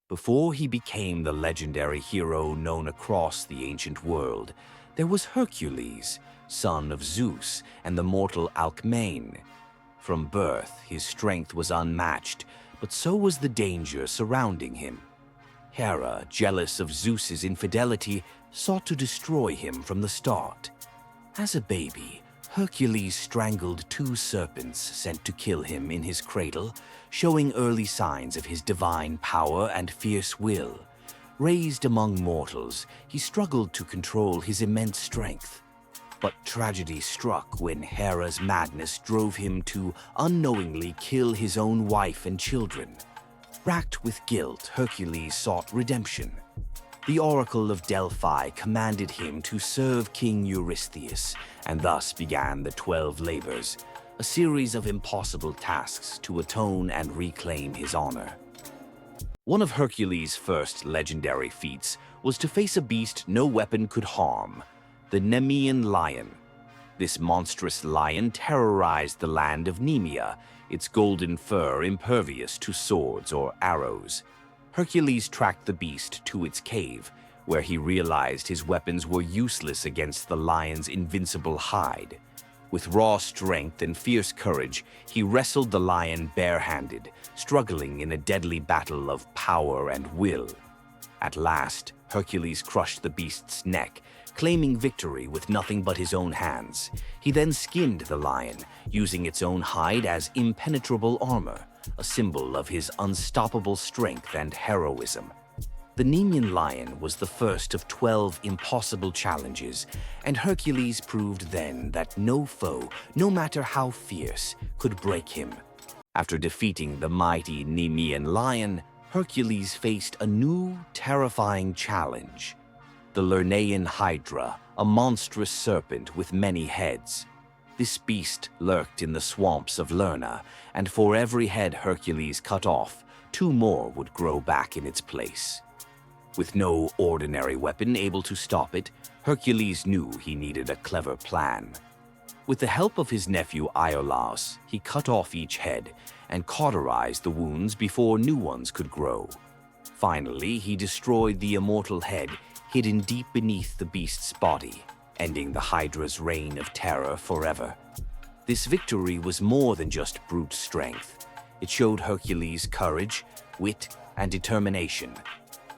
Before he became the legendary hero known across the ancient world, there was Hercules, son of Zeus and the mortal Alcmene. From birth, his strength was unmatched, but so was the danger surrounding him. Hera, jealous of Zeus's infidelity, sought to destroy him from the start. As a baby, Hercules strangled 2 serpents sent to kill him in his cradle, showing early signs of his divine power and fierce will. Raised among mortals, he struggled to control his immense strength. But tragedy struck when Hera's madness drove him to unknowingly kill his own wife and children. Racked with guilt, Hercules sought redemption. The Oracle of Delphi commanded him to serve King Eurystheus, and thus began the 12 Labors, a series of impossible tasks to atone and reclaim his honor. One of Hercules' first legendary feats was to face a beast no weapon could harm, the Nemean Lion. This monstrous lion terrorized the land of Nemea, its golden fur impervious to swords or arrows. Hercules tracked the beast to its cave, where he realized his weapons were useless against the lion's invincible hide. With raw strength and fierce courage, he wrestled the lion barehanded, struggling in a deadly battle of power and will. At last, Hercules crushed the beast's neck, claiming victory with nothing but his own hands. He then skinned the lion, using its own hide as impenetrable armor, a symbol of his unstoppable strength and heroism. The Nemean Lion was the first of 12 impossible challenges, and Hercules proved then that no foe, no matter how fierce, could break him. After defeating the mighty Nemean Lion, Hercules faced a new, terrifying challenge: the Lernaean Hydra, a monstrous serpent with many heads. This beast lurked in the swamps of Lerna, and for every head Hercules cut off, 2 more would grow back in its place. With no ordinary weapon able to stop it, Hercules knew he needed a clever plan. With the help of his nephew Iolaus, he cut off each head and cauterized the wounds before new ones could grow. Finally, he destroyed the immortal head hidden deep beneath the beast's body, ending the Hydra's reign of terror forever. This victory was more than just brute strength. It showed Hercules' courage, wit, and determination.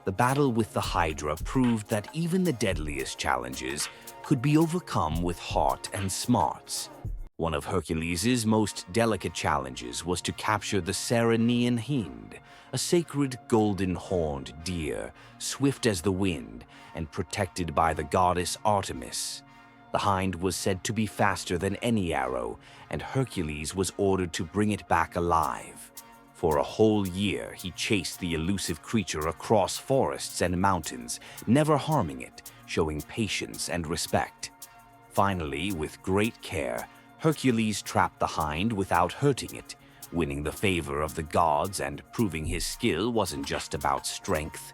The battle with the Hydra proved that even the deadliest challenges could be overcome with heart and smarts. One of Hercules' most delicate challenges was to capture the Nemean Hind, a sacred golden-horned deer, swift as the wind and protected by the goddess Artemis. The hind was said to be faster than any arrow, and Hercules was ordered to bring it back alive. For a whole year, he chased the elusive creature across forests and mountains, never harming it, showing patience and respect. Finally, with great care, Hercules trapped the hind without hurting it, winning the favor of the gods and proving his skill wasn't just about strength.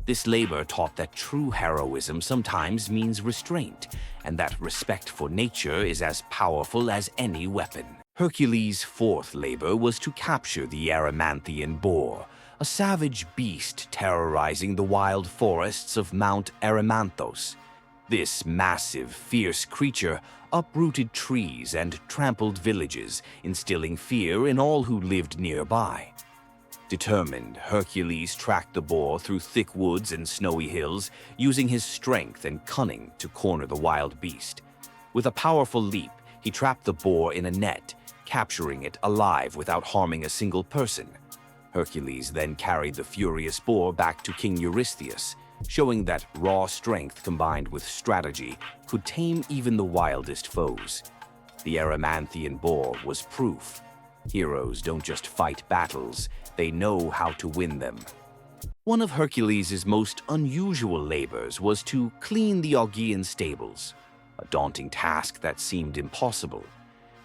This labor taught that true heroism sometimes means restraint, and that respect for nature is as powerful as any weapon. Hercules' 4th labor was to capture the Erymanthian Boar, a savage beast terrorizing the wild forests of Mount Erymanthos. This massive, fierce creature uprooted trees and trampled villages, instilling fear in all who lived nearby. Determined, Hercules tracked the boar through thick woods and snowy hills, using his strength and cunning to corner the wild beast. With a powerful leap, he trapped the boar in a net, capturing it alive without harming a single person. Hercules then carried the furious boar back to King Eurystheus, showing that raw strength combined with strategy could tame even the wildest foes. The Erymanthian Boar was proof. Heroes don't just fight battles, they know how to win them. One of Hercules' most unusual labors was to clean the Augean Stables, a daunting task that seemed impossible.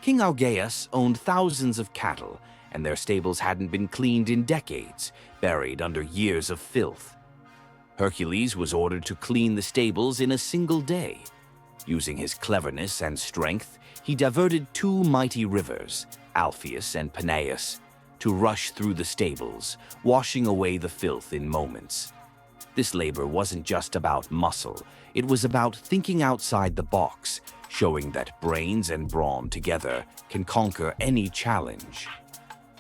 King Augeas owned thousands of cattle, and their stables hadn't been cleaned in decades, buried under years of filth. Hercules was ordered to clean the stables in a single day. Using his cleverness and strength, he diverted 2 mighty rivers, Alpheus and Peneus. to rush through the stables, washing away the filth in moments. This labor wasn't just about muscle, it was about thinking outside the box, showing that brains and brawn together can conquer any challenge.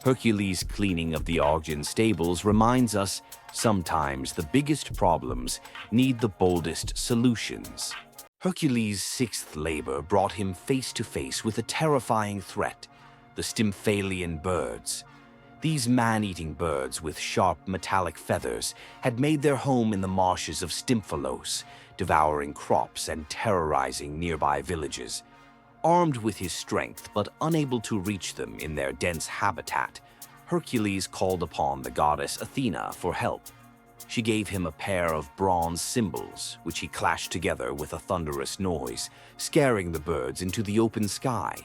Hercules' cleaning of the Augean Stables reminds us sometimes the biggest problems need the boldest solutions. Hercules' sixth labor brought him face to face with a terrifying threat, the Stymphalian Birds. These man-eating birds with sharp metallic feathers had made their home in the marshes of Stymphalos, devouring crops and terrorizing nearby villages. Armed with his strength but unable to reach them in their dense habitat, Hercules called upon the goddess Athena for help. She gave him a pair of bronze cymbals, which he clashed together with a thunderous noise, scaring the birds into the open sky.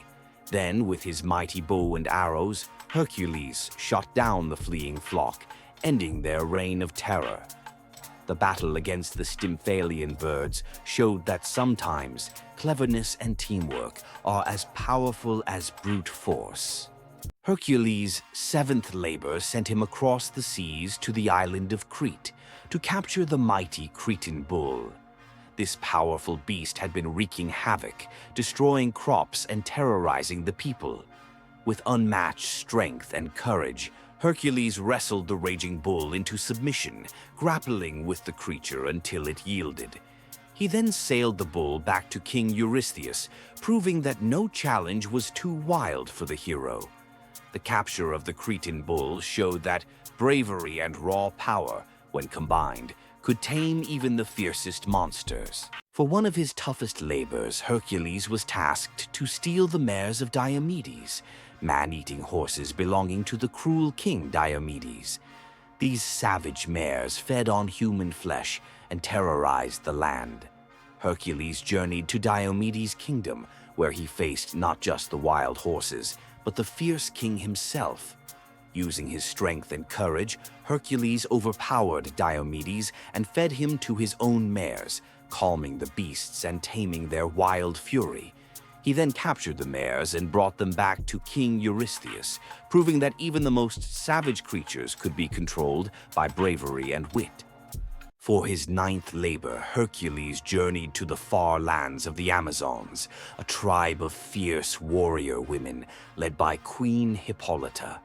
Then, with his mighty bow and arrows, Hercules shot down the fleeing flock, ending their reign of terror. The battle against the Stymphalian birds showed that sometimes cleverness and teamwork are as powerful as brute force. Hercules' seventh labor sent him across the seas to the island of Crete to capture the mighty Cretan Bull. This powerful beast had been wreaking havoc, destroying crops and terrorizing the people. With unmatched strength and courage, Hercules wrestled the raging bull into submission, grappling with the creature until it yielded. He then sailed the bull back to King Eurystheus, proving that no challenge was too wild for the hero. The capture of the Cretan bull showed that bravery and raw power, when combined, could tame even the fiercest monsters. For one of his toughest labors, Hercules was tasked to steal the Mares of Diomedes, man-eating horses belonging to the cruel king Diomedes. These savage mares fed on human flesh and terrorized the land. Hercules journeyed to Diomedes' kingdom, where he faced not just the wild horses, but the fierce king himself. Using his strength and courage, Hercules overpowered Diomedes and fed him to his own mares, calming the beasts and taming their wild fury. He then captured the mares and brought them back to King Eurystheus, proving that even the most savage creatures could be controlled by bravery and wit. For his ninth labor, Hercules journeyed to the far lands of the Amazons, a tribe of fierce warrior women led by Queen Hippolyta.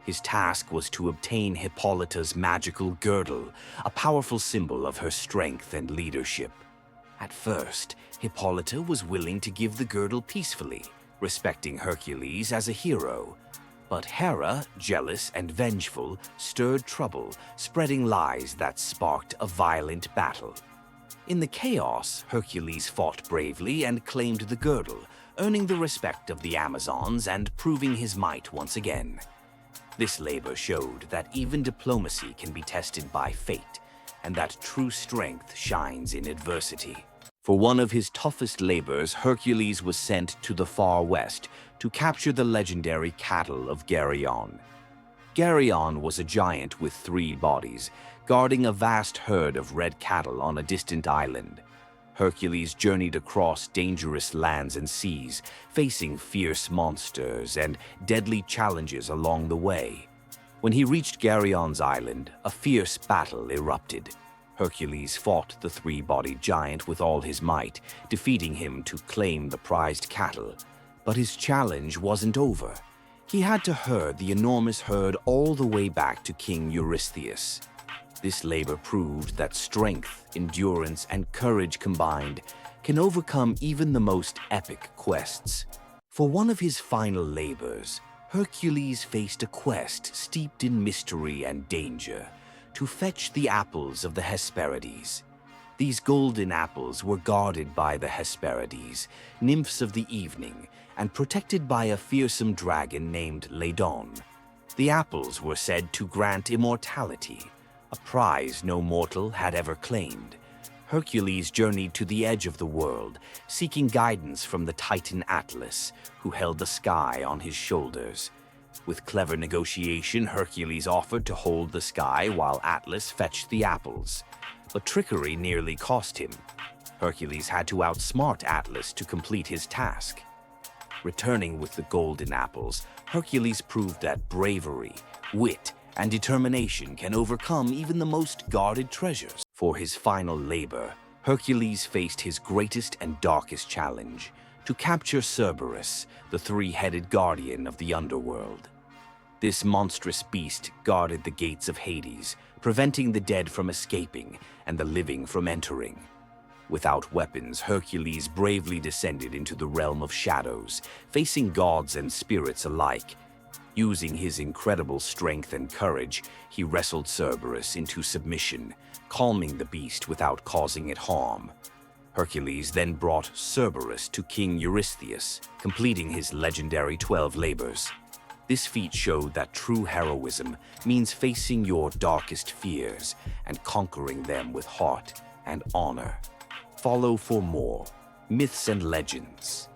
His task was to obtain Hippolyta's magical girdle, a powerful symbol of her strength and leadership. At first, Hippolyta was willing to give the girdle peacefully, respecting Hercules as a hero. But Hera, jealous and vengeful, stirred trouble, spreading lies that sparked a violent battle. In the chaos, Hercules fought bravely and claimed the girdle, earning the respect of the Amazons and proving his might once again. This labor showed that even diplomacy can be tested by fate, and that true strength shines in adversity. For one of his toughest labors, Hercules was sent to the far west to capture the legendary Cattle of Geryon. Geryon was a giant with 3 bodies, guarding a vast herd of red cattle on a distant island. Hercules journeyed across dangerous lands and seas, facing fierce monsters and deadly challenges along the way. When he reached Geryon's island, a fierce battle erupted. Hercules fought the 3-bodied giant with all his might, defeating him to claim the prized cattle. But his challenge wasn't over. He had to herd the enormous herd all the way back to King Eurystheus. This labor proved that strength, endurance, and courage combined can overcome even the most epic quests. For one of his final labors, Hercules faced a quest steeped in mystery and danger, to fetch the apples of the Hesperides. These golden apples were guarded by the Hesperides, nymphs of the evening, and protected by a fearsome dragon named Ladon. The apples were said to grant immortality, a prize no mortal had ever claimed. Hercules journeyed to the edge of the world, seeking guidance from the Titan Atlas, who held the sky on his shoulders. With clever negotiation, Hercules offered to hold the sky while Atlas fetched the apples. But trickery nearly cost him. Hercules had to outsmart Atlas to complete his task. Returning with the golden apples, Hercules proved that bravery, wit, and determination can overcome even the most guarded treasures. For his final labor, Hercules faced his greatest and darkest challenge, to capture Cerberus, the three-headed guardian of the Underworld. This monstrous beast guarded the gates of Hades, preventing the dead from escaping and the living from entering. Without weapons, Hercules bravely descended into the realm of shadows, facing gods and spirits alike. Using his incredible strength and courage, he wrestled Cerberus into submission, calming the beast without causing it harm. Hercules then brought Cerberus to King Eurystheus, completing his legendary 12 labors. This feat showed that true heroism means facing your darkest fears and conquering them with heart and honor. Follow for more myths and legends.